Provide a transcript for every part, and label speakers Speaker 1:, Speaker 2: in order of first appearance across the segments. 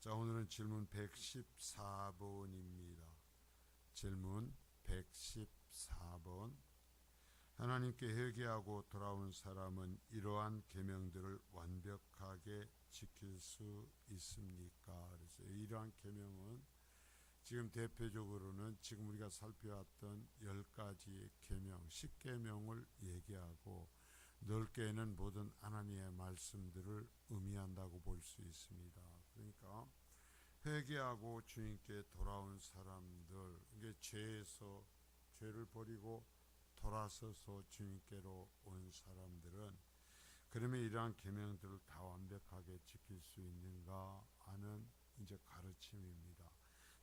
Speaker 1: 자, 오늘은 질문 114번입니다. 질문 114번. 하나님께 회개하고 돌아온 사람은 이러한 계명들을 완벽하게 지킬 수 있습니까? 그래서 이러한 계명은 지금 대표적으로는 지금 우리가 살펴왔던 10가지의 계명, 10계명을 얘기하고 넓게는 모든 하나님의 말씀들을 의미한다고 볼 수 있습니다. 그러니까 회개하고 주님께 돌아온 사람들, 이게 죄에서 죄를 버리고 돌아서서 주님께로 온 사람들은 그러면 이러한 계명들을 다 완벽하게 지킬 수 있는가 하는 이제 가르침입니다.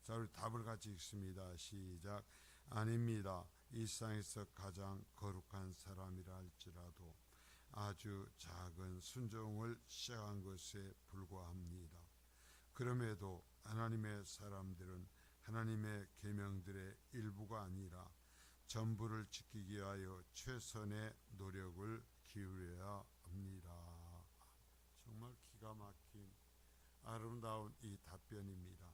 Speaker 1: 자, 우리 답을 같이 읽습니다. 시작. 아닙니다. 이 세상에서 가장 거룩한 사람이라 할지라도 아주 작은 순종을 시작한 것에 불과합니다. 그럼에도 하나님의 사람들은 하나님의 계명들의 일부가 아니라 전부를 지키기 위하여 최선의 노력을 기울여야 합니다. 정말 기가 막힌 아름다운 이 답변입니다.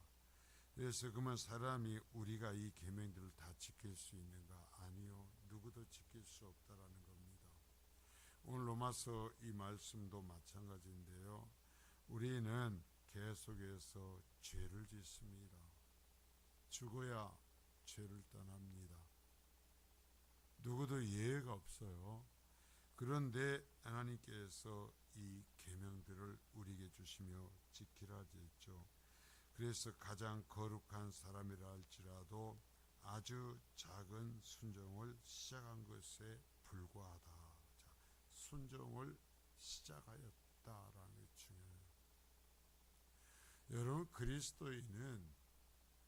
Speaker 1: 그래서 그러면 사람이 우리가 이 계명들을 다 지킬 수 있는가? 아니요. 누구도 지킬 수 없다라는 겁니다. 오늘 로마서 이 말씀도 마찬가지인데요. 우리는 계속해서 죄를 짓습니다. 죽어야 죄를 떠납니다. 누구도 예외가 없어요. 그런데 하나님께서 이 계명들을 우리에게 주시며 지키라 했죠. 그래서 가장 거룩한 사람이라 할지라도 아주 작은 순종을 시작한 것에 불과하다. 자, 순종을 시작하였다라는 게 중요해요. 여러분, 그리스도인은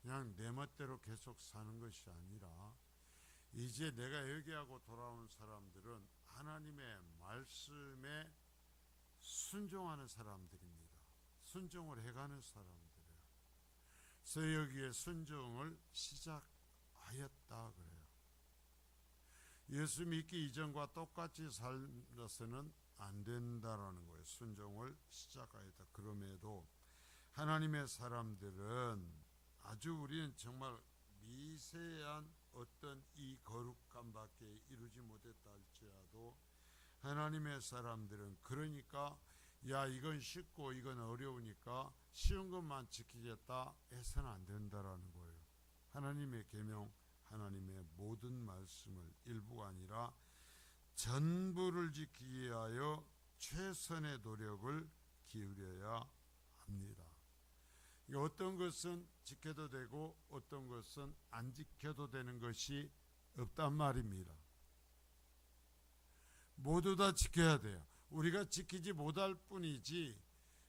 Speaker 1: 그냥 내 멋대로 계속 사는 것이 아니라 이제 내가 회개하고 돌아오는 사람들은 하나님의 말씀에 순종하는 사람들입니다. 순종을 해가는 사람들이에요. 그래서 여기에 순종을 시작하였다 그래요. 예수 믿기 이전과 똑같이 살아서는 안 된다라는 거예요. 순종을 시작하였다. 그럼에도 하나님의 사람들은 아주 우리는 정말 미세한 어떤 이 거룩함밖에 이루지 못했다 할지라도 하나님의 사람들은 그러니까 야 이건 쉽고 이건 어려우니까 쉬운 것만 지키겠다 해서는 안 된다라는 거예요. 하나님의 계명, 하나님의 모든 말씀을 일부가 아니라 전부를 지키기 위하여 최선의 노력을 기울여야 합니다. 어떤 것은 지켜도 되고 어떤 것은 안 지켜도 되는 것이 없단 말입니다. 모두 다 지켜야 돼요. 우리가 지키지 못할 뿐이지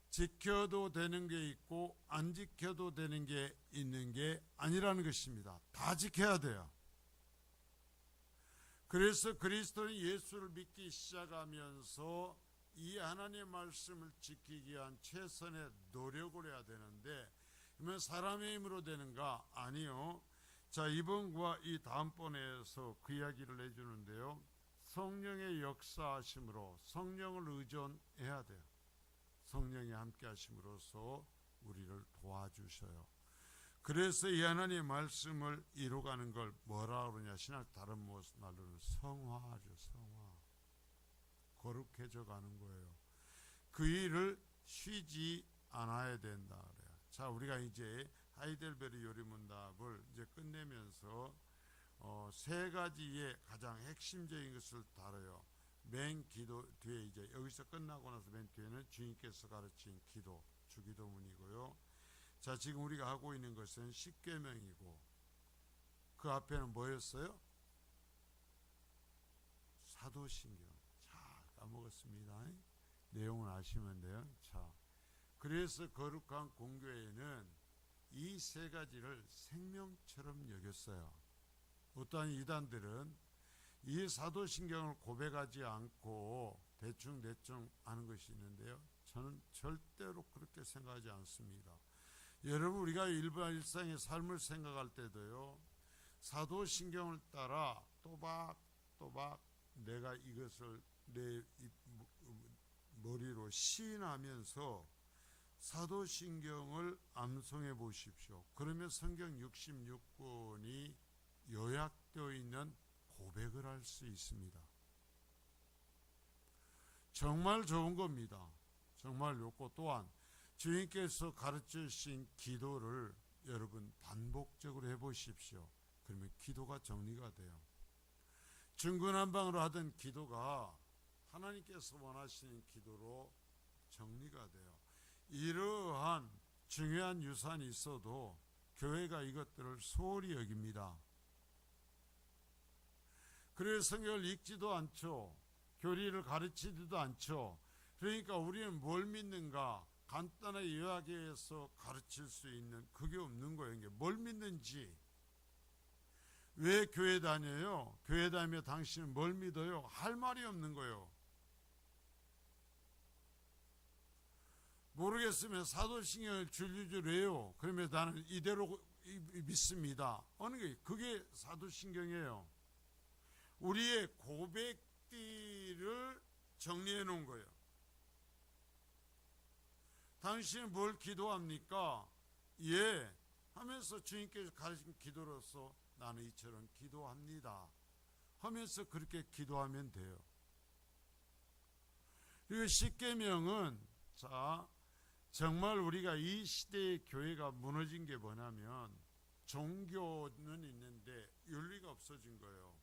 Speaker 1: 지켜도 되는 게 있고 안 지켜도 되는 게 있는 게 아니라는 것입니다. 다 지켜야 돼요. 그래서 그리스도인 예수를 믿기 시작하면서 이 하나님의 말씀을 지키기 위한 최선의 노력을 해야 되는데 그러면 사람의 힘으로 되는가? 아니요. 자, 이번과 이 다음번에서 그 이야기를 해주는데요. 성령의 역사하심으로 성령을 의존해야 돼요. 성령이 함께 하심으로써 우리를 도와주셔요. 그래서 이 하나님의 말씀을 이루어가는 걸 뭐라 그러냐? 신학 다른 말로는 성화하죠. 성화. 거룩해져 가는 거예요. 그 일을 쉬지 않아야 된다 그래요. 자, 우리가 이제 하이델베르 요리문답을 이제 끝내면서 세 가지의 가장 핵심적인 것을 다뤄요. 맨 기도 뒤에 이제 여기서 끝나고 나서 맨 뒤에는 주님께서 가르친 기도, 주기도문이고요. 자, 지금 우리가 하고 있는 것은 십계명이고 그 앞에는 뭐였어요? 사도신경. 까먹었습니다. 내용을 아시면 돼요. 자, 그래서 거룩한 공교회는 이 세 가지를 생명처럼 여겼어요. 어떠한 이단들은 이 사도신경을 고백하지 않고 대충 하는 것이 있는데요. 저는 절대로 그렇게 생각하지 않습니다. 여러분, 우리가 일상의 삶을 생각할 때도요. 사도신경을 따라 또박또박 내가 이것을 내 머리로 시인하면서 사도신경을 암송해 보십시오. 그러면 성경 66권이 요약되어 있는 고백을 할 수 있습니다. 정말 좋은 겁니다. 정말 좋고, 또한 주님께서 가르쳐 주신 기도를 여러분 반복적으로 해보십시오. 그러면 기도가 정리가 돼요. 중구난방으로 하던 기도가 하나님께서 원하시는 기도로 정리가 돼요. 이러한 중요한 유산이 있어도 교회가 이것들을 소홀히 여깁니다. 그래서 성경을 읽지도 않죠. 교리를 가르치지도 않죠. 그러니까 우리는 뭘 믿는가 간단하게 요약해서 가르칠 수 있는 그게 없는 거예요. 이게 뭘 믿는지, 왜 교회 다녀요? 교회 다니며 당신은 뭘 믿어요? 할 말이 없는 거예요. 모르겠으면 사도신경을 줄줄줄 해요. 그러면 나는 이대로 믿습니다. 어느 게 그게 사도신경이에요. 우리의 고백들을 정리해 놓은 거예요. 당신은 뭘 기도합니까? 예 하면서 주님께서 가르친 기도로서 나는 이처럼 기도합니다 하면서 그렇게 기도하면 돼요. 그리고 십계명은 정말 우리가 이 시대의 교회가 무너진 게 뭐냐면 종교는 있는데 윤리가 없어진 거예요.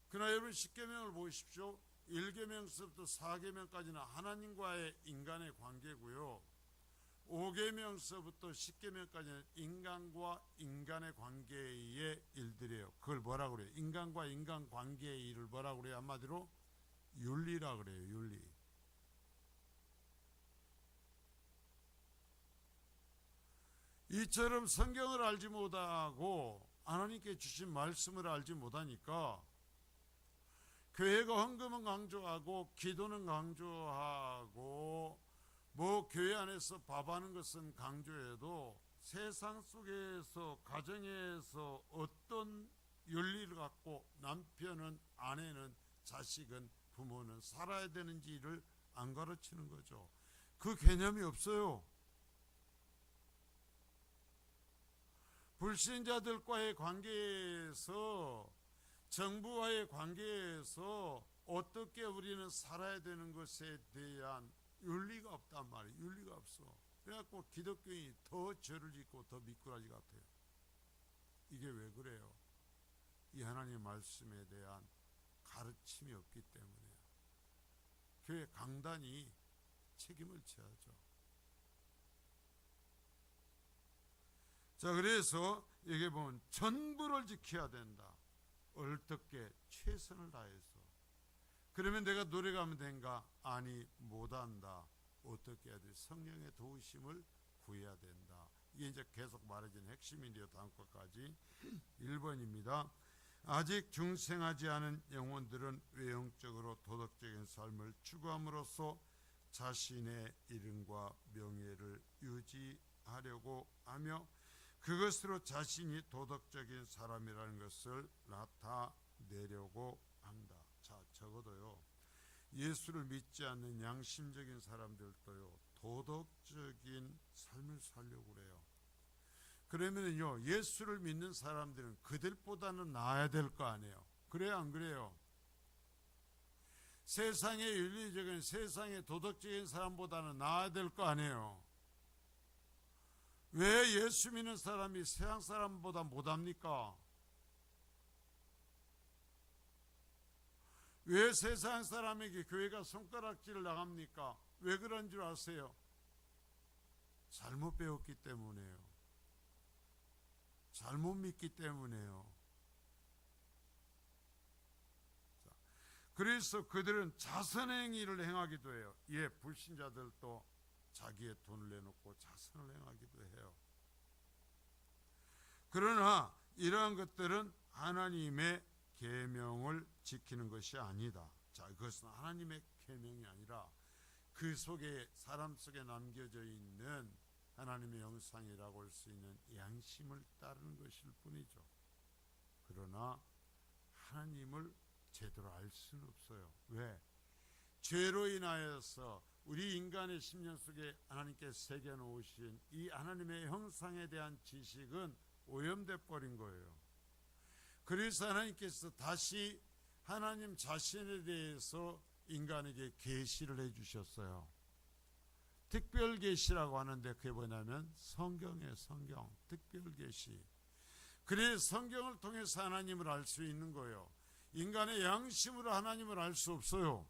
Speaker 1: 그러나 여러분 십계명을 보십시오. 1계명서부터 4계명까지는 하나님과의 인간의 관계고요. 5계명서부터 10계명까지는 인간과 인간의 관계의 일들이에요. 그걸 뭐라고 그래요? 인간과 인간 관계의 일을 뭐라고 그래요? 한마디로 윤리라 그래요. 윤리. 이처럼 성경을 알지 못하고 하나님께 주신 말씀을 알지 못하니까 교회가 헌금은 강조하고 기도는 강조하고 뭐 교회 안에서 밥하는 것은 강조해도 세상 속에서 가정에서 어떤 윤리를 갖고 남편은 아내는 자식은 부모는 살아야 되는지를 안 가르치는 거죠. 그 개념이 없어요. 불신자들과의 관계에서 정부와의 관계에서 어떻게 우리는 살아야 되는 것에 대한 윤리가 없단 말이에요. 윤리가 없어. 그래갖고 기독교인이 더 죄를 짓고 더 미꾸라지 같아요. 이게 왜 그래요? 이 하나님의 말씀에 대한 가르침이 없기 때문이에요. 교회 강단이 책임을 져야죠. 자, 그래서 여기 보면 전부를 지켜야 된다. 어떻게? 최선을 다해서. 그러면 내가 노력하면 된가? 아니, 못한다. 어떻게 해야 돼? 성령의 도우심을 구해야 된다. 이게 이제 계속 말해진 핵심인데요. 다음 것까지 1번입니다. 아직 중생하지 않은 영혼들은 외형적으로 도덕적인 삶을 추구함으로써 자신의 이름과 명예를 유지하려고 하며 그것으로 자신이 도덕적인 사람이라는 것을 나타내려고 한다. 자, 적어도요, 예수를 믿지 않는 양심적인 사람들도요, 도덕적인 삶을 살려고 그래요. 그러면요, 예수를 믿는 사람들은 그들보다는 나아야 될 거 아니에요. 그래요, 안 그래요? 세상의 윤리적인, 세상의 도덕적인 사람보다는 나아야 될 거 아니에요. 왜 예수 믿는 사람이 세상 사람보다 못합니까? 왜 세상 사람에게 교회가 손가락질을 나갑니까? 왜 그런 줄 아세요? 잘못 배웠기 때문에요. 잘못 믿기 때문에요. 자, 그래서 그들은 자선행위를 행하기도 해요. 예, 불신자들도 자기의 돈을 내놓고 자선을 행하기도 해요. 그러나 이러한 것들은 하나님의 계명을 지키는 것이 아니다. 자, 그것은 하나님의 계명이 아니라 그 속에 사람 속에 남겨져 있는 하나님의 형상이라고 할 수 있는 양심을 따르는 것일 뿐이죠. 그러나 하나님을 제대로 알 수는 없어요. 왜? 죄로 인하여서 우리 인간의 심령 속에 하나님께 새겨놓으신 이 하나님의 형상에 대한 지식은 오염돼 버린 거예요. 그래서 하나님께서 다시 하나님 자신에 대해서 인간에게 계시를 해주셨어요. 특별 계시라고 하는데 그게 뭐냐면 성경의 성경, 특별 계시. 그래서 성경을 통해서 하나님을 알 수 있는 거예요. 인간의 양심으로 하나님을 알 수 없어요.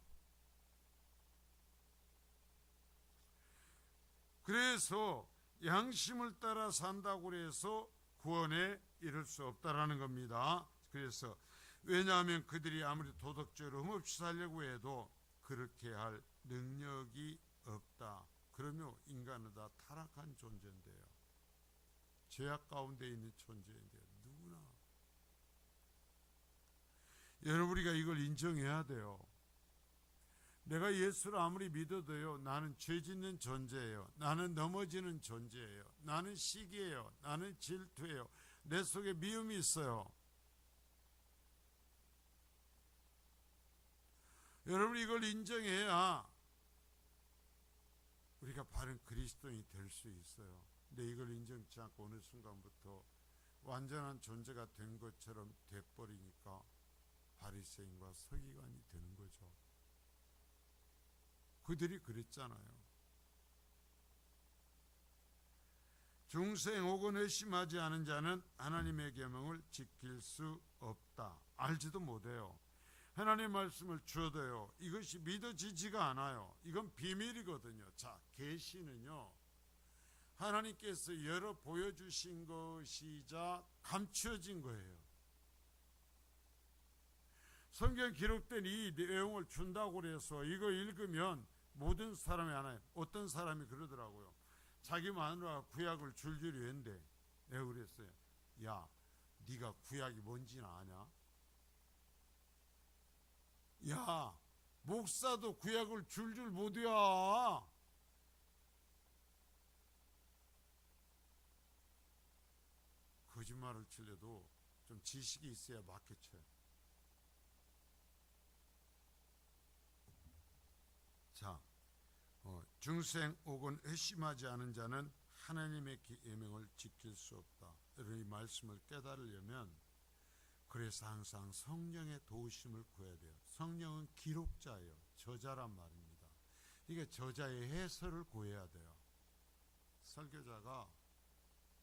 Speaker 1: 그래서 양심을 따라 산다고 해서 구원에 이를 수 없다라는 겁니다. 그래서 왜냐하면 그들이 아무리 도덕적으로 흠없이 살려고 해도 그렇게 할 능력이 없다. 그러면 인간은 다 타락한 존재인데요. 죄악 가운데 있는 존재인데요. 누구나. 여러분, 우리가 이걸 인정해야 돼요. 내가 예수를 아무리 믿어도요, 나는 죄 짓는 존재예요. 나는 넘어지는 존재예요. 나는 시기예요. 나는 질투예요. 내 속에 미움이 있어요. 여러분, 이걸 인정해야 우리가 바른 그리스도인이 될 수 있어요. 근데 이걸 인정치 않고 어느 순간부터 완전한 존재가 된 것처럼 돼버리니까 바리새인과 서기관이 되는 거죠. 그들이 그랬잖아요. 중생 혹은 회심하지 않은 자는 하나님의 계명을 지킬 수 없다. 알지도 못해요. 하나님의 말씀을 주어도요, 이것이 믿어지지가 않아요. 이건 비밀이거든요. 자, 계시는요, 하나님께서 열어 보여주신 것이자 감추어진 거예요. 성경 기록된 이 내용을 준다고 해서 이거 읽으면 모든 사람이 하나요. 어떤 사람이 그러더라고요. 자기 마누라가 구약을 줄줄이 외운대. 내가 그랬어요. 야, 네가 구약이 뭔지는 아냐? 야, 목사도 구약을 줄줄 못 외워. 거짓말을 치려도 좀 지식이 있어야 맞게 쳐요. 자, 중생 혹은 회심하지 않은 자는 하나님의 계명을 지킬 수 없다. 여러분, 이 말씀을 깨달으려면 그래서 항상 성령의 도우심을 구해야 돼요. 성령은 기록자예요. 저자란 말입니다. 이게 저자의 해설을 구해야 돼요. 설교자가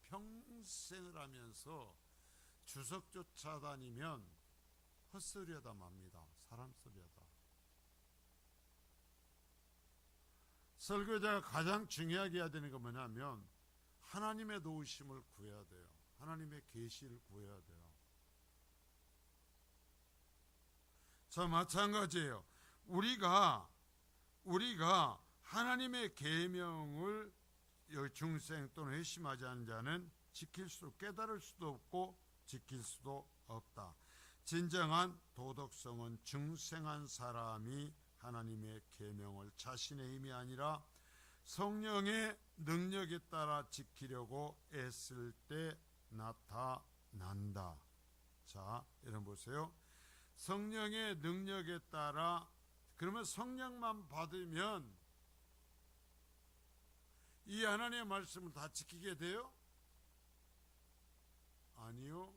Speaker 1: 평생을 하면서 주석 쫓아다니면 헛소리하다 맙니다. 사람 소리하다. 설교자가 가장 중요하게 해야 되는 건 뭐냐면 하나님의 도우심을 구해야 돼요. 하나님의 계시를 구해야 돼요. 자, 마찬가지예요. 우리가 하나님의 계명을 중생 또는 회심하지 않은 자는 지킬 수, 깨달을 수도 없고 지킬 수도 없다. 진정한 도덕성은 중생한 사람이 하나님의 계명을 자신의 힘이 아니라 성령의 능력에 따라 지키려고 애쓸 때 나타난다. 자, 여러분 보세요. 성령의 능력에 따라, 그러면 성령만 받으면 이 하나님의 말씀을 다 지키게 돼요? 아니요.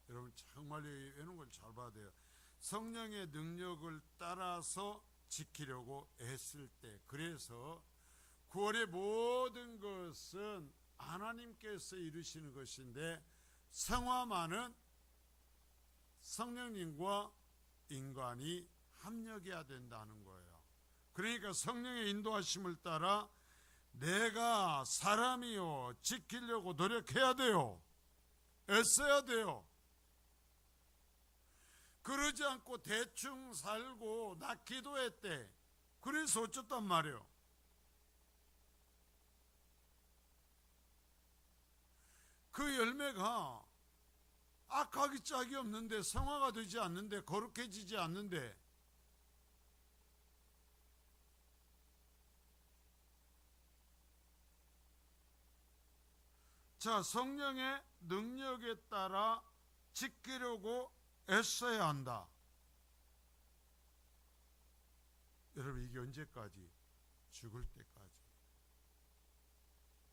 Speaker 1: 여러분 정말 이런 걸 잘 봐야 돼요. 성령의 능력을 따라서 지키려고 애쓸 때, 그래서 구원의 모든 것은 하나님께서 이루시는 것인데 성화만은 성령님과 인간이 합력해야 된다는 거예요. 그러니까 성령의 인도하심을 따라 내가 사람이요 지키려고 노력해야 돼요. 애써야 돼요. 그러지 않고 대충 살고 나 기도했대. 그래서 어쩌단 말이에요. 그 열매가 악하기 짝이 없는데, 성화가 되지 않는데, 거룩해지지 않는데, 자, 성령의 능력에 따라 지키려고 애써야 한다. 여러분, 이게 언제까지? 죽을 때까지.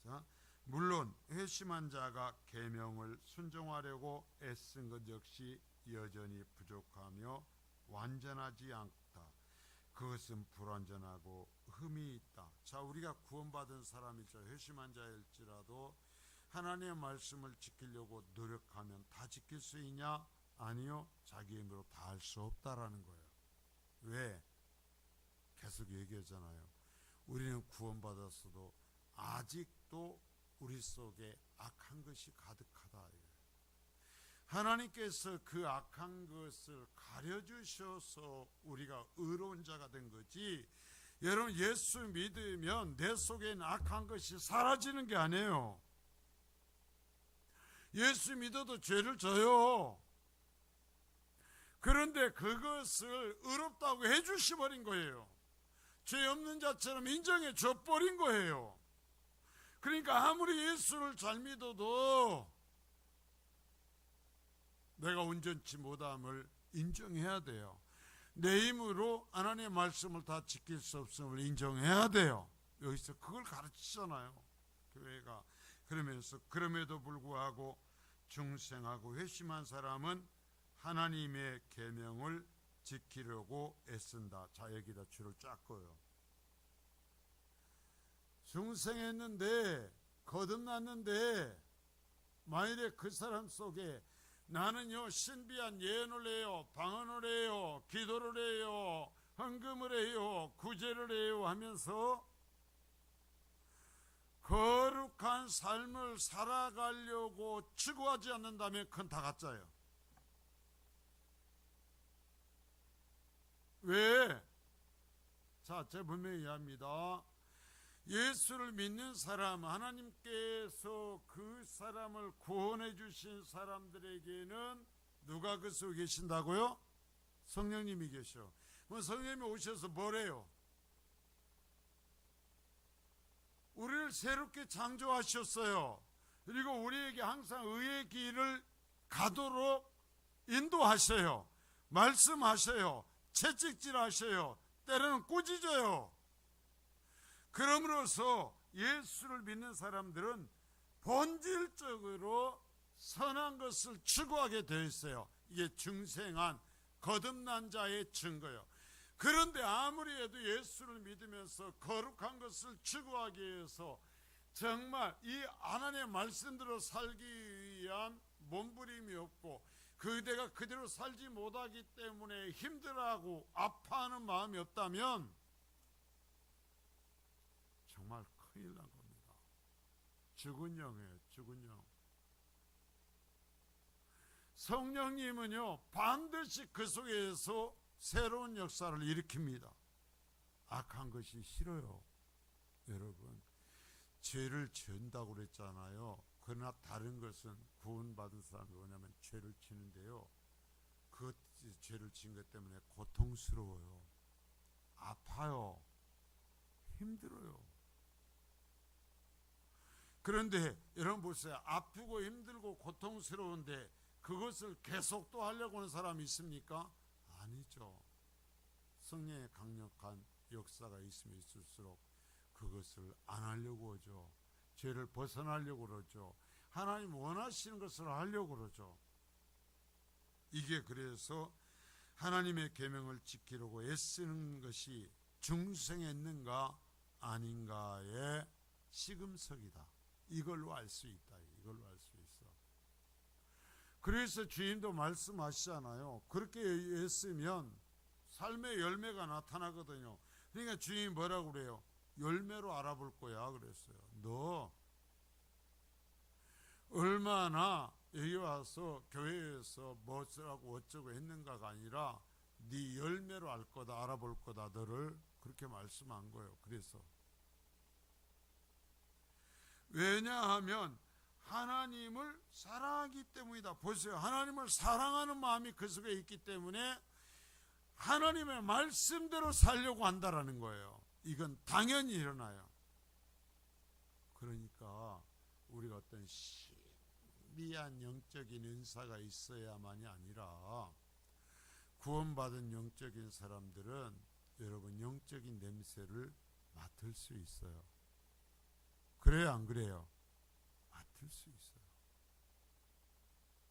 Speaker 1: 자, 물론 회심한 자가 계명을 순종하려고 애쓴 것 역시 여전히 부족하며 완전하지 않다. 그것은 불완전하고 흠이 있다. 자, 우리가 구원받은 사람이죠. 회심한 자일지라도 하나님의 말씀을 지키려고 노력하면 다 지킬 수 있냐? 아니요. 자기 힘으로 다 할 수 없다라는 거예요. 왜? 계속 얘기하잖아요. 우리는 구원받았어도 아직도 우리 속에 악한 것이 가득하다. 하나님께서 그 악한 것을 가려주셔서 우리가 의로운 자가 된 거지, 여러분 예수 믿으면 내 속에 있는 악한 것이 사라지는 게 아니에요. 예수 믿어도 죄를 져요. 그런데 그것을 의롭다고 해주셔버린 거예요. 죄 없는 자처럼 인정해 줘버린 거예요. 그러니까 아무리 예수를 잘 믿어도 내가 온전치 못함을 인정해야 돼요. 내 힘으로 하나님의 말씀을 다 지킬 수 없음을 인정해야 돼요. 여기서 그걸 가르치잖아요, 교회가. 그러면서 그럼에도 불구하고 중생하고 회심한 사람은 하나님의 계명을 지키려고 애쓴다. 자, 여기다 줄을 쫙 꺼요. 중생했는데 거듭났는데 만일에 그 사람 속에 나는요 신비한 예언을 해요, 방언을 해요, 기도를 해요, 헌금을 해요, 구제를 해요 하면서 거룩한 삶을 살아가려고 추구하지 않는다면 그건 다 가짜예요. 왜? 자, 제가 분명히 이해합니다. 예수를 믿는 사람, 하나님께서 그 사람을 구원해 주신 사람들에게는 누가 그 속에 계신다고요? 성령님이 계셔. 성령님이 오셔서 뭐래요? 우리를 새롭게 창조하셨어요. 그리고 우리에게 항상 의의 길을 가도록 인도하셔요. 말씀하셔요. 채찍질하셔요. 때로는 꾸짖어요. 그러므로서 예수를 믿는 사람들은 본질적으로 선한 것을 추구하게 되어 있어요. 이게 중생한 거듭난 자의 증거예요. 그런데 아무리 해도 예수를 믿으면서 거룩한 것을 추구하기 위해서 정말 이 하나님의 말씀대로 살기 위한 몸부림이 없고 그대가 그대로 살지 못하기 때문에 힘들어하고 아파하는 마음이 없다면 정말 큰일 난 겁니다. 죽은 영이에요. 죽은 영. 성령님은요 반드시 그 속에서 새로운 역사를 일으킵니다. 악한 것이 싫어요. 여러분, 죄를 지은다고 그랬잖아요. 그러나 다른 것은 구원받은 사람이 뭐냐면 죄를 지는데요, 그 죄를 지은 것 때문에 고통스러워요. 아파요. 힘들어요. 그런데 여러분 보세요. 아프고 힘들고 고통스러운데 그것을 계속 또 하려고 하는 사람이 있습니까? 아니죠. 성령의 강력한 역사가 있으면 있을수록 그것을 안 하려고 하죠. 죄를 벗어나려고 그러죠. 하나님 원하시는 것을 하려고 그러죠. 이게 그래서 하나님의 계명을 지키려고 애쓰는 것이 중생했는가 아닌가의 시금석이다. 이걸로 알 수 있다. 이걸로 알 수 있어. 그래서 주님도 말씀하시잖아요. 그렇게 애쓰면 삶의 열매가 나타나거든요. 그러니까 주님이 뭐라고 그래요? 열매로 알아볼 거야 그랬어요. 너 얼마나 여기 와서 교회에서 뭐라고 어쩌고 했는가가 아니라 네 열매로 알 거다, 알아볼 거다, 너를. 그렇게 말씀한 거예요. 그래서 왜냐하면 하나님을 사랑하기 때문이다. 보세요. 하나님을 사랑하는 마음이 그 속에 있기 때문에 하나님의 말씀대로 살려고 한다라는 거예요. 이건 당연히 일어나요. 그러니까 우리가 어떤 신비한 영적인 은사가 있어야만이 아니라 구원받은 영적인 사람들은 여러분 영적인 냄새를 맡을 수 있어요. 그래요, 안 그래요? 맡을 수 있어요.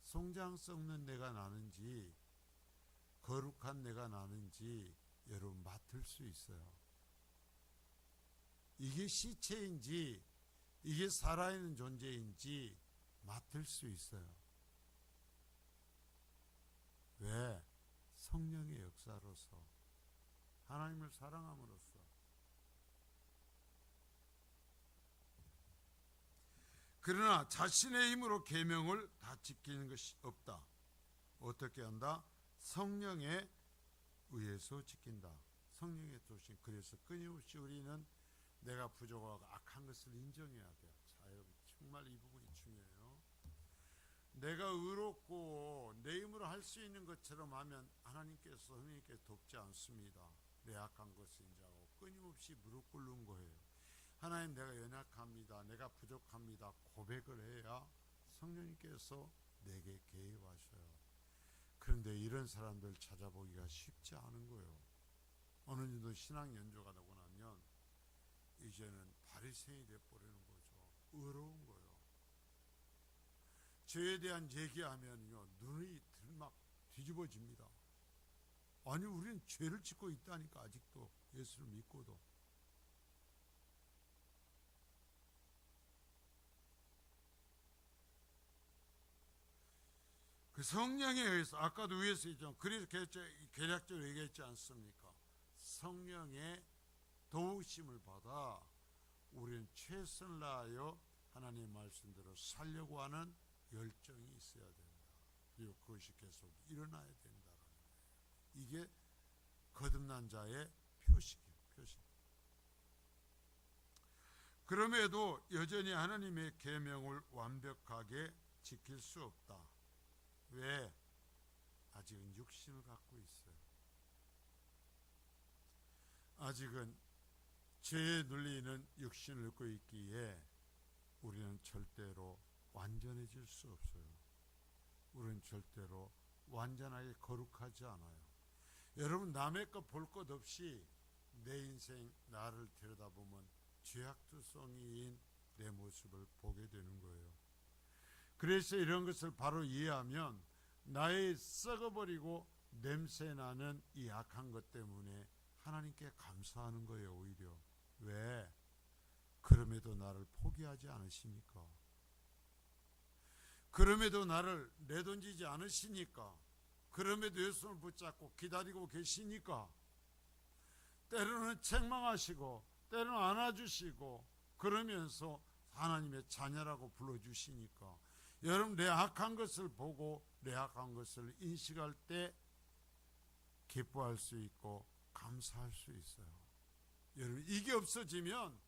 Speaker 1: 송장 썩는 내가 나는지 거룩한 내가 나는지 여러분 맡을 수 있어요. 이게 시체인지 이게 살아있는 존재인지 맡을 수 있어요. 왜? 성령의 역사로서, 하나님을 사랑함으로써. 그러나 자신의 힘으로 계명을 다 지키는 것이 없다. 어떻게 한다? 성령에 의해서 지킨다. 성령의 도심. 그래서 끊임없이 우리는 내가 부족하고 악한 것을 인정해야 돼요. 자, 여러분 정말 이 부분이 중요해요. 내가 의롭고 내 힘으로 할 수 있는 것처럼 하면 하나님께서 성령님께 돕지 않습니다. 내 악한 것을 인정하고 끊임없이 무릎 꿇는 거예요. 하나님, 내가 연약합니다. 내가 부족합니다. 고백을 해야 성령님께서 내게 개입하셔요. 그런데 이런 사람들 찾아보기가 쉽지 않은 거예요. 어느 정도 신앙 연조가 되고 나면 이제는 바리새인이 돼버리는 거죠. 의로운 거예요. 죄에 대한 얘기하면요 눈이 들막 뒤집어집니다. 아니, 우리는 죄를 짓고 있다니까. 아직도 예수를 믿고도. 그 성령에 의해서, 아까도 위에서 있죠. 그래서 계략적으로 얘기했지 않습니까? 성령의 도우심을 받아 우리는 최선을 다하여 하나님의 말씀대로 살려고 하는 열정이 있어야 된다. 그리고 그것이 계속 일어나야 된다는 거예요. 이게 거듭난 자의 표식이에요. 표식. 그럼에도 여전히 하나님의 계명을 완벽하게 지킬 수 없다. 왜? 아직은 육신을 갖고 있어요. 아직은 죄에 눌리는 육신을 갖고 있기에 우리는 절대로 완전해질 수 없어요. 우리는 절대로 완전하게 거룩하지 않아요. 여러분, 남의 것 볼 것 없이 내 인생, 나를 들여다보면 죄악투성이인 내 모습을 보게 되는 거예요. 그래서 이런 것을 바로 이해하면 나의 썩어버리고 냄새나는 이 악한 것 때문에 하나님께 감사하는 거예요. 오히려. 왜? 그럼에도 나를 포기하지 않으시니까. 그럼에도 나를 내던지지 않으시니까. 그럼에도 예수를 붙잡고 기다리고 계시니까. 때로는 책망하시고 때로는 안아주시고 그러면서 하나님의 자녀라고 불러주시니까 여러분, 내 악한 것을 보고 내 악한 것을 인식할 때 기뻐할 수 있고 감사할 수 있어요. 여러분, 이게 없어지면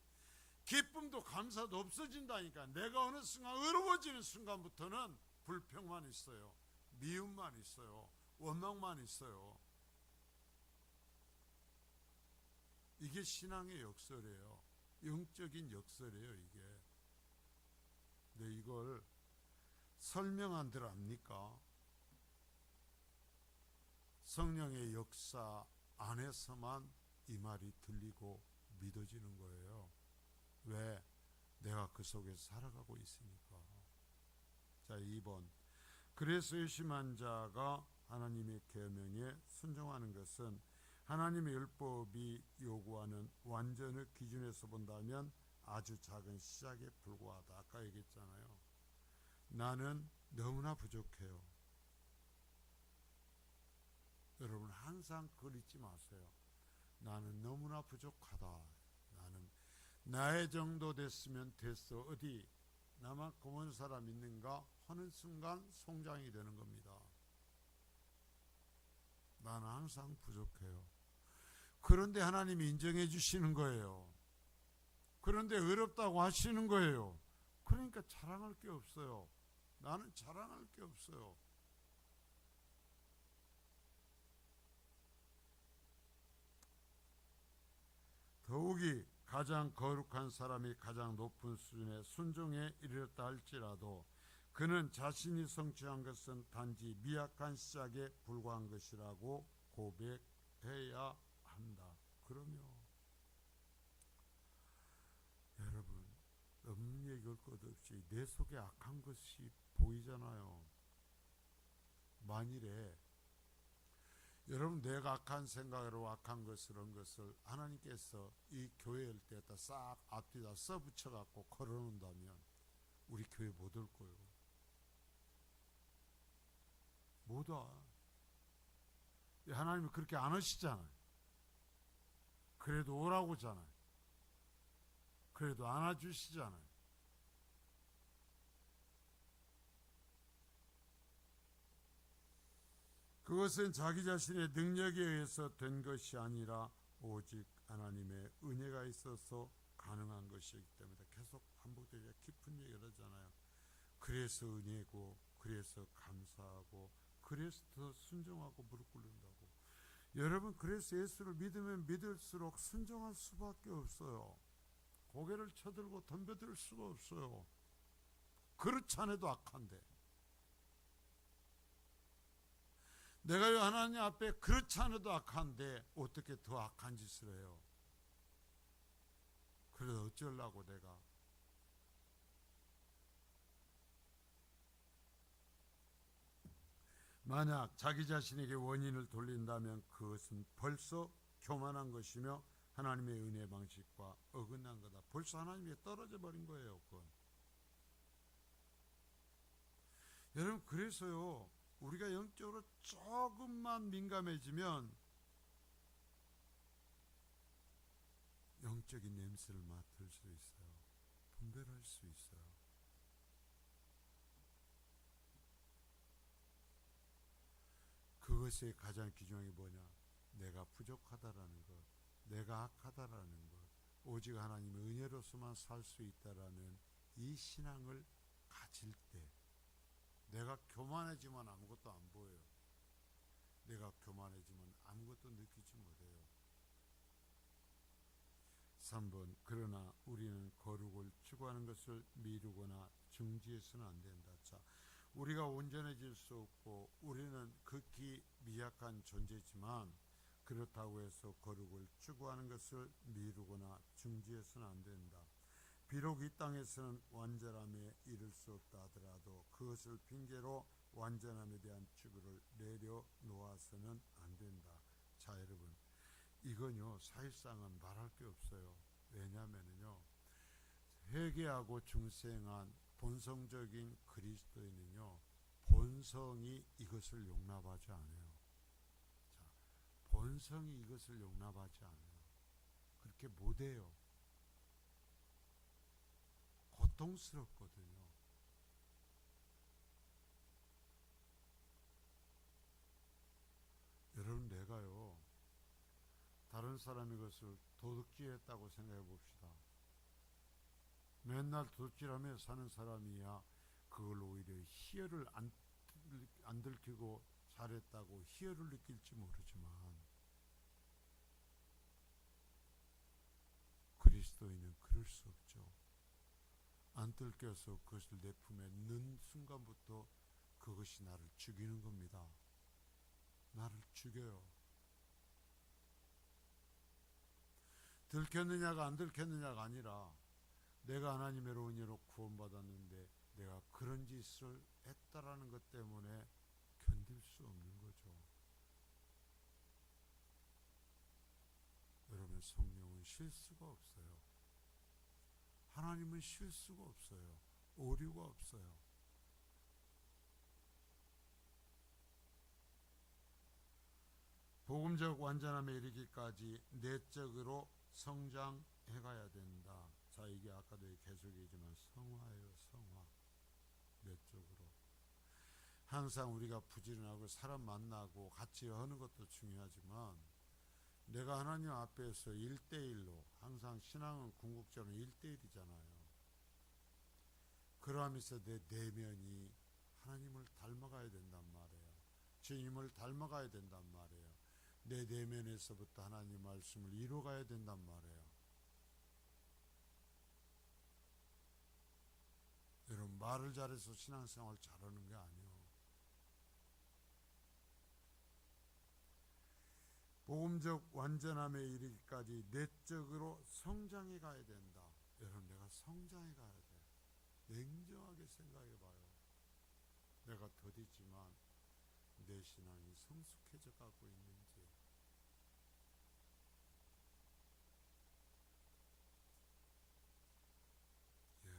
Speaker 1: 기쁨도 감사도 없어진다니까. 내가 어느 순간 의로워지는 순간부터는 불평만 있어요. 미움만 있어요. 원망만 있어요. 이게 신앙의 역설이에요. 영적인 역설이에요, 이게. 근데 이걸 설명한들 압니까? 성령의 역사 안에서만 이 말이 들리고 믿어지는 거예요. 왜? 내가 그 속에 살아가고 있으니까. 자, 2번. 그래서 의심한 자가 하나님의 계명에 순종하는 것은 하나님의 율법이 요구하는 완전의 기준에서 본다면 아주 작은 시작에 불과하다. 아까 얘기했잖아요. 나는 너무나 부족해요. 여러분, 항상 그걸 잊지 마세요. 나는 너무나 부족하다. 나는 나의 정도 됐으면 됐어. 어디 나만큼 온 사람 있는가 하는 순간 송장이 되는 겁니다. 나는 항상 부족해요. 그런데 하나님이 인정해 주시는 거예요. 그런데 어렵다고 하시는 거예요. 그러니까 자랑할 게 없어요. 나는 자랑할 게 없어요. 더욱이 가장 거룩한 사람이 가장 높은 수준의 순종에 이르렀다 할지라도 그는 자신이 성취한 것은 단지 미약한 시작에 불과한 것이라고 고백해야 한다. 그러면 열 것 없이 내 속에 악한 것이 보이잖아요. 만일에 여러분 내가 악한 생각으로 악한 것을 한 것을 하나님께서 이 교회일 때다 싹 앞뒤다 써붙여 갖고 걸어놓는다면 우리 교회 못 올 거예요. 못 와. 하나님이 그렇게 안 하시잖아요. 그래도 오라고 하잖아요. 그래도 안아주시잖아요. 그것은 자기 자신의 능력에 의해서 된 것이 아니라 오직 하나님의 은혜가 있어서 가능한 것이기 때문에 계속 반복되게 깊은 얘기를 하잖아요. 그래서 은혜고, 그래서 감사하고, 그래서 더 순종하고 무릎 꿇는다고. 여러분, 그래서 예수를 믿으면 믿을수록 순종할 수밖에 없어요. 고개를 쳐들고 덤벼들 수가 없어요. 그렇지 않아도 악한데. 내가 하나님 앞에 그렇지 않아도 악한데 어떻게 더 악한 짓을 해요? 그래서 어쩌려고 내가. 만약 자기 자신에게 원인을 돌린다면 그것은 벌써 교만한 것이며 하나님의 은혜 방식과 어긋난 거다. 벌써 하나님께 떨어져 버린 거예요. 그건. 여러분, 그래서요, 우리가 영적으로 조금만 민감해지면 영적인 냄새를 맡을 수 있어요. 분별할 수 있어요. 그것의 가장 기준이 뭐냐? 내가 부족하다라는 것, 내가 악하다라는 것, 오직 하나님의 은혜로서만 살 수 있다라는 이 신앙을 가질 때 내가 교만해지면 아무것도 안 보여요. 내가 교만해지면 아무것도 느끼지 못해요. 3번, 그러나 우리는 거룩을 추구하는 것을 미루거나 중지해서는 안 된다. 자, 우리가 온전해질 수 없고 우리는 극히 미약한 존재지만 그렇다고 해서 거룩을 추구하는 것을 미루거나 중지해서는 안 된다. 비록 이 땅에서는 완전함에 이를 수 없다 하더라도 그것을 핑계로 완전함에 대한 추구를 내려놓아서는 안 된다. 자, 여러분, 이건요 사실상은 말할 게 없어요. 왜냐하면요 회개하고 중생한 본성적인 그리스도인은요 본성이 이것을 용납하지 않아요. 자, 본성이 이것을 용납하지 않아요. 그렇게 못해요. 고통스럽거든요. 여러분, 내가요 다른 사람이 그것을 도둑질했다고 생각해 봅시다. 맨날 도둑질하며 사는 사람이야 그걸 오히려 희열을 안 들키고 잘했다고 희열을 느낄지 모르지만 그리스도인은 그럴 수 없죠. 안 들켜서 그것을 내 품에 넣는 순간부터 그것이 나를 죽이는 겁니다. 나를 죽여요. 들켰느냐가 안 들켰느냐가 아니라 내가 하나님의 은혜로 구원받았는데 내가 그런 짓을 했다라는 것 때문에 견딜 수 없는 거죠. 여러분, 성령은 실수가 없어요. 하나님은 실수가 없어요. 오류가 없어요. 복음적 완전함에 이르기까지 내적으로 성장해 가야 된다. 자, 이게 아까도 계속 얘기지만 성화예요. 성화. 내적으로. 항상 우리가 부지런하고 사람 만나고 같이 하는 것도 중요하지만 내가 하나님 앞에서 1대1로 항상 신앙은 궁극적으로 1대1이잖아요. 그러하면서 내 내면이 하나님을 닮아가야 된단 말이에요. 주님을 닮아가야 된단 말이에요. 내 내면에서부터 하나님 말씀을 이루어가야 된단 말이에요. 여러분, 말을 잘해서 신앙생활 잘하는 게 아니에요. 복음적 완전함에 이르기까지 내적으로 성장해 가야 된다. 여러분, 내가 성장해 가야 돼. 냉정하게 생각해 봐요. 내가 더디지만 내 신앙이 성숙해져 가고 있는지. 예.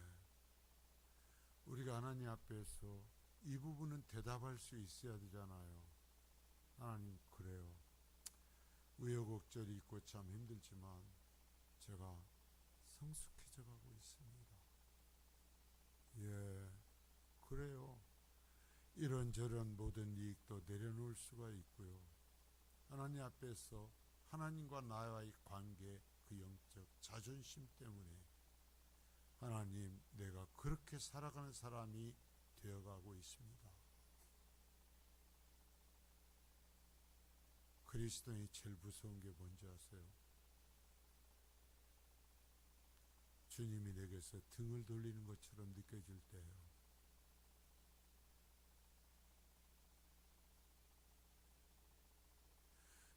Speaker 1: 우리가 하나님 앞에서 이 부분은 대답할 수 있어야 되잖아요. 하나님, 그래요. 우여곡절이 있고 참 힘들지만 제가 성숙해져 가고 있습니다. 예, 그래요. 이런저런 모든 이익도 내려놓을 수가 있고요. 하나님 앞에서 하나님과 나와의 관계, 그 영적 자존심 때문에 하나님, 내가 그렇게 살아가는 사람이 되어가고 있습니다. 그리스도인이 제일 무서운 게 뭔지 아세요? 주님이 내게서 등을 돌리는 것처럼 느껴질 때예요.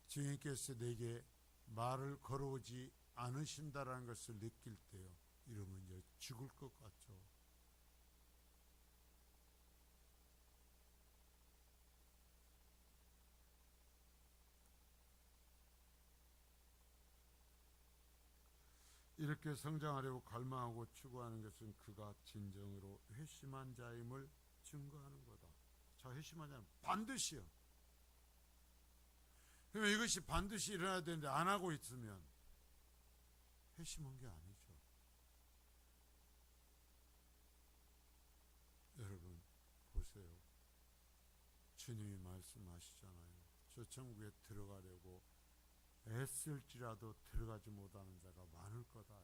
Speaker 1: 주님께서 내게 말을 걸어오지 않으신다라는 것을 느낄 때요. 이러면 이제 죽을 것 같죠. 이렇게 성장하려고 갈망하고 추구하는 것은 그가 진정으로 회심한 자임을 증거하는 거다. 자, 회심한 자는 반드시요. 그러면 이것이 반드시 일어나야 되는데 안 하고 있으면 회심한 게 아니죠. 여러분 보세요. 주님이 말씀하시잖아요. 저 천국에 들어가려고 애쓸지라도 들어가지 못하는 자가 많을 거다.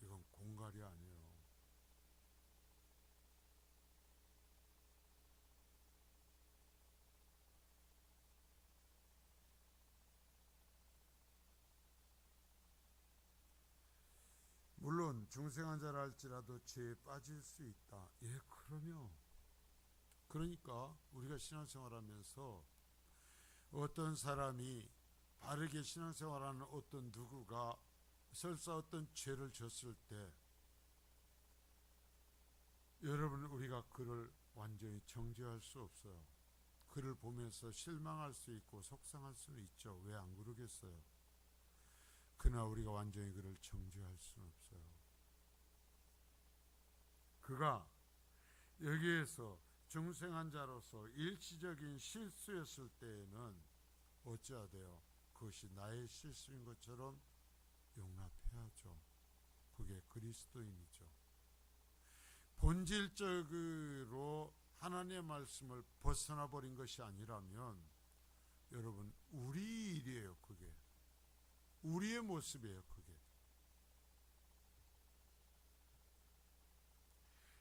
Speaker 1: 이건 공갈이 아니에요. 물론 중생한 자라 할지라도 죄에 빠질 수 있다. 예, 그러니까 우리가 신앙생활하면서 어떤 사람이 바르게 신앙생활하는 어떤 누구가 설사 어떤 죄를 졌을 때 여러분, 우리가 그를 완전히 정죄할 수 없어요. 그를 보면서 실망할 수 있고 속상할 수는 있죠. 왜 안 그러겠어요? 그러나 우리가 완전히 그를 정죄할 수는 없어요. 그가 여기에서 중생한 자로서 일시적인 실수였을 때에는 어찌해야 돼요? 그것이 나의 실수인 것처럼 용납해야죠. 그게 그리스도인이죠. 본질적으로 하나님의 말씀을 벗어나 버린 것이 아니라면 여러분, 우리 일이에요. 그게 우리의 모습이에요. 그게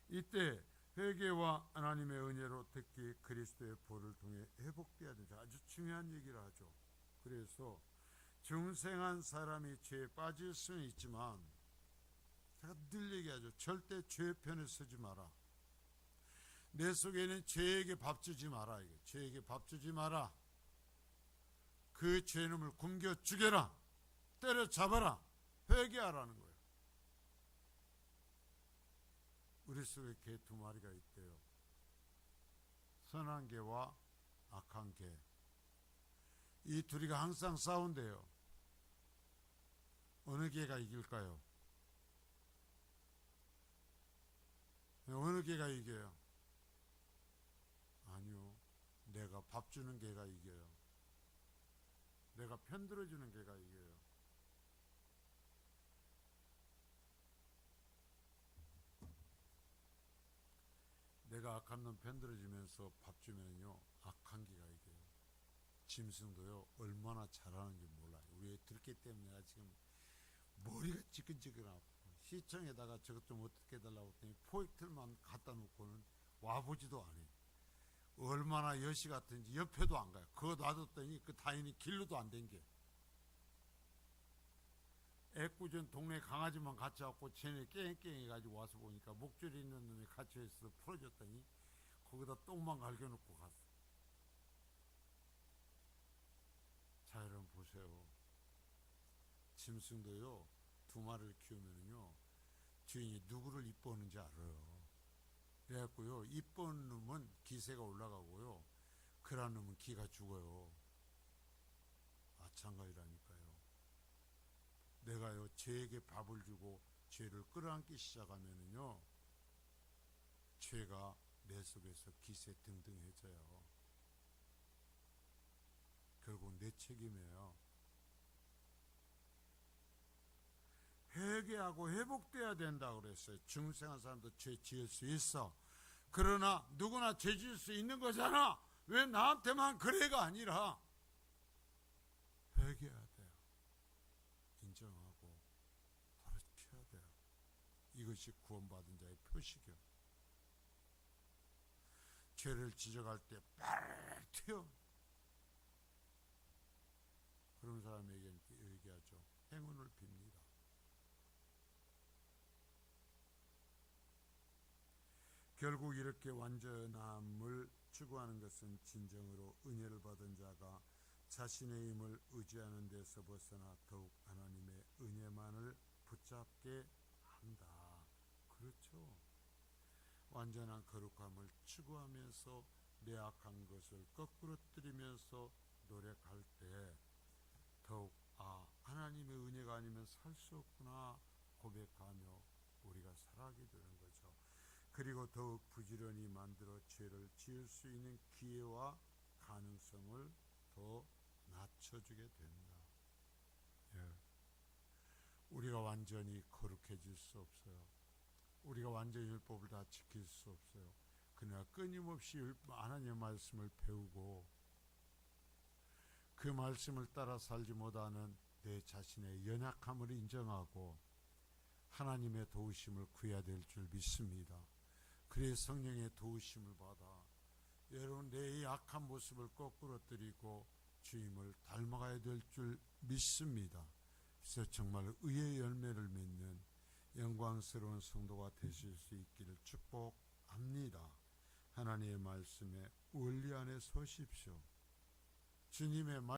Speaker 1: 이때 회개와 하나님의 은혜로 특히 그리스도의 보혈을 통해 회복되어야 된다. 아주 중요한 얘기를 하죠. 그래서 중생한 사람이 죄에 빠질 수는 있지만 제가 늘 얘기하죠. 절대 죄 편에 서지 마라. 내 속에는 죄에게 밥 주지 마라. 죄에게 밥 주지 마라. 그 죄놈을 굶겨 죽여라. 때려잡아라. 회개하라는 거예요. 우리 속에 개 두 마리가 있대요. 선한 개와 악한 개. 이 둘이가 항상 싸운대요. 어느 개가 이길까요? 어느 개가 이겨요? 아니요. 내가 밥 주는 개가 이겨요. 내가 편들어주는 개가 이겨요. 내가 악한 놈 편들어주면서 밥 주면요, 악한 개가 이겨요. 짐승도요, 얼마나 잘하는지 몰라요. 왜 들기 때문에 내가 지금 머리가 지끈지끈 아프고, 시청에다가 저것 좀 어떻게 해달라고 했더니 포획틀만 갖다 놓고는 와보지도 않아요. 얼마나 여시 같은지 옆에도 안 가요. 그거 놔뒀더니 그 다인이 길로도 안 댕겨. 애꿎은 동네 강아지만 같이 왔고 쟤네 깽깽이 가지고 와서 보니까 목줄이 있는 놈이 갇혀 있어서 풀어줬더니 거기다 똥만 갈겨놓고 갔어. 자, 여러분 보세요. 짐승도요, 두 마리를 키우면요, 주인이 누구를 이뻐하는지 알아요. 그래갖고요, 이쁜 놈은 기세가 올라가고요, 그런 놈은 기가 죽어요. 마찬가지라니까요. 내가요, 죄에게 밥을 주고 죄를 끌어안기 시작하면은요, 죄가 내 속에서 기세 등등해져요. 결국 내 책임이에요. 회개하고 회복돼야 된다고 그랬어요. 중생한 사람도 죄 지을 수 있어. 그러나 누구나 죄 지을 수 있는 거잖아. 왜 나한테만 그래가 아니라 회개해야 돼요. 인정하고 돌이켜야 돼요. 이것이 구원받은 자의 표식이요. 죄를 지적할 때 빨리 튀어. 그런 사람에게는 얘기하죠. 행운을 빕니다. 결국 이렇게 완전함을 추구하는 것은 진정으로 은혜를 받은 자가 자신의 힘을 의지하는 데서 벗어나 더욱 하나님의 은혜만을 붙잡게 한다. 그렇죠. 완전한 거룩함을 추구하면서 내 악한 것을 거꾸로뜨리면서 노력할 때 더욱 하나님의 은혜가 아니면 살 수 없구나 고백하며 우리가 살아가게 되는 거죠. 그리고 더욱 부지런히 만들어 죄를 지을 수 있는 기회와 가능성을 더 낮춰주게 된다. 예. 우리가 완전히 거룩해질 수 없어요. 우리가 완전히 율법을 다 지킬 수 없어요. 그러나 끊임없이 하나님의 말씀을 배우고 그 말씀을 따라 살지 못하는 내 자신의 연약함을 인정하고 하나님의 도우심을 구해야 될 줄 믿습니다. 그래서 성령의 도우심을 받아 여러분 내 약한 모습을 거꾸로뜨리고 주님을 닮아가야 될 줄 믿습니다. 그래서 정말 의의 열매를 맺는 영광스러운 성도가 되실 수 있기를 축복합니다. 하나님의 말씀에 원리 안에 서십시오. 주님의